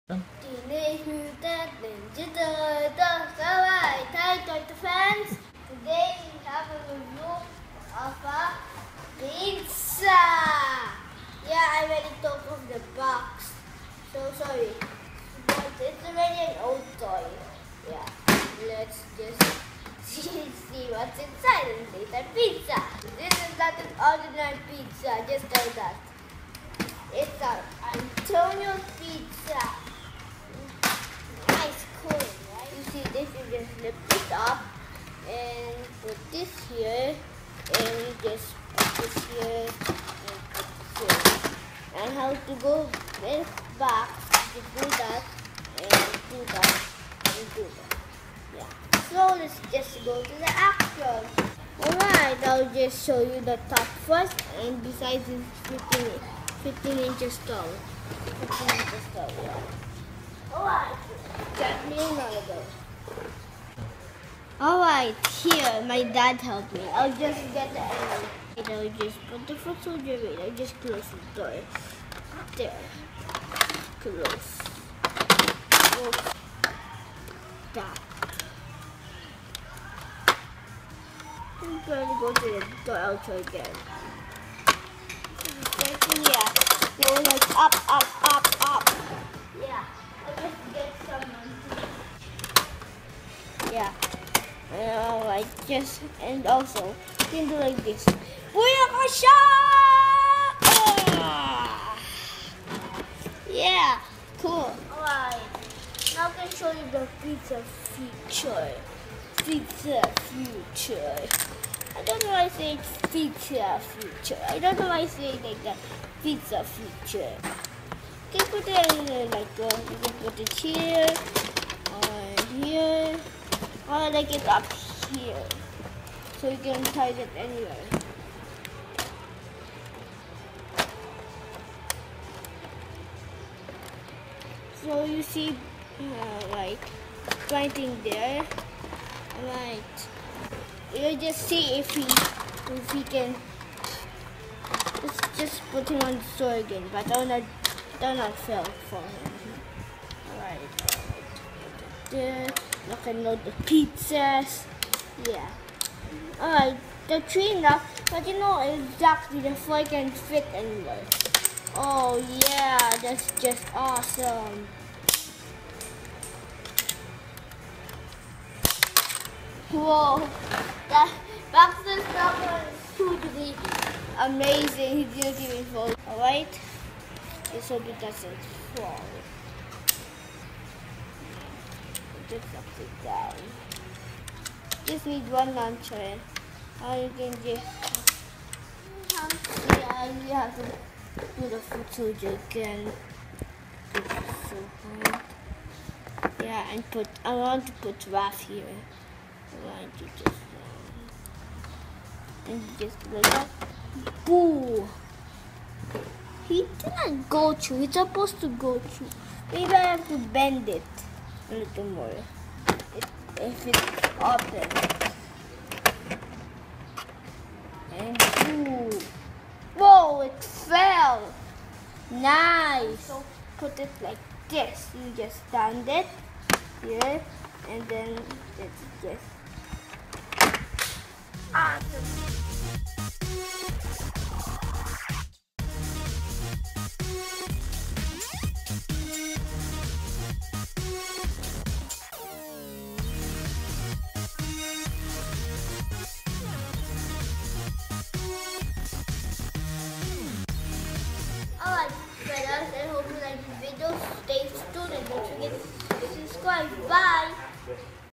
Teenage Mutant Ninja Turtles. Alright, hi Turtle fans. Today we have a review of a pizza. Yeah, I already took off the box. So sorry. But it's already an old toy. Yeah, let's just see what's inside and taste the pizza. This is not an ordinary pizza, just know that. It's an Antonio pizza. Nice, cool, right? You see this, you just lift it up and put this here, and you just put this here and put this here. And how to go back, you do that and do that and do that. Yeah. So let's just go to the action. Alright, I'll just show you the top first, and besides it's 15 inches tall. 15 inches tall, yeah. Alright, get me another. Alright, here, my dad helped me. I'll just get the end. I'll just put the foot soldier in. I'll just close the door. There. Close. Close. That. I'm going to go to the door also again. Yeah. Go like up. Yeah. I'll just get someone. Yeah. Like just, and also you can do like this. Booyakasha! Yeah, cool. Alright. Now I can show you the pizza future. Pizza future. I don't know why I say it's pizza future. I don't know why I say it like that. Pizza future. You can put it in like you can put it here or here. Or like it up here, so you can tie it anywhere. So you see, like pointing there, right? You just see if he can. Just put him on the store again, but do not fail for him. Alright, there. You can load the pizzas. Yeah. Alright, the tree now, but you know exactly the four can fit anywhere. Oh yeah, that's just awesome. Whoa, that Baxter's number is totally amazing. He didn't even fall. Alright, let's hope it doesn't fall. Just upside down. Just need one launcher. Or you can just you have to do the foot soldier again. Yeah, and I want to put Raph here. I want to just and just like that. Boo! He didn't go through. He's supposed to go through. Maybe I have to bend it a little more if it's open. And ooh, whoa, it fell. Nice. So put it like this. You just stand it here, and then it's just awesome. Alright, fellas, I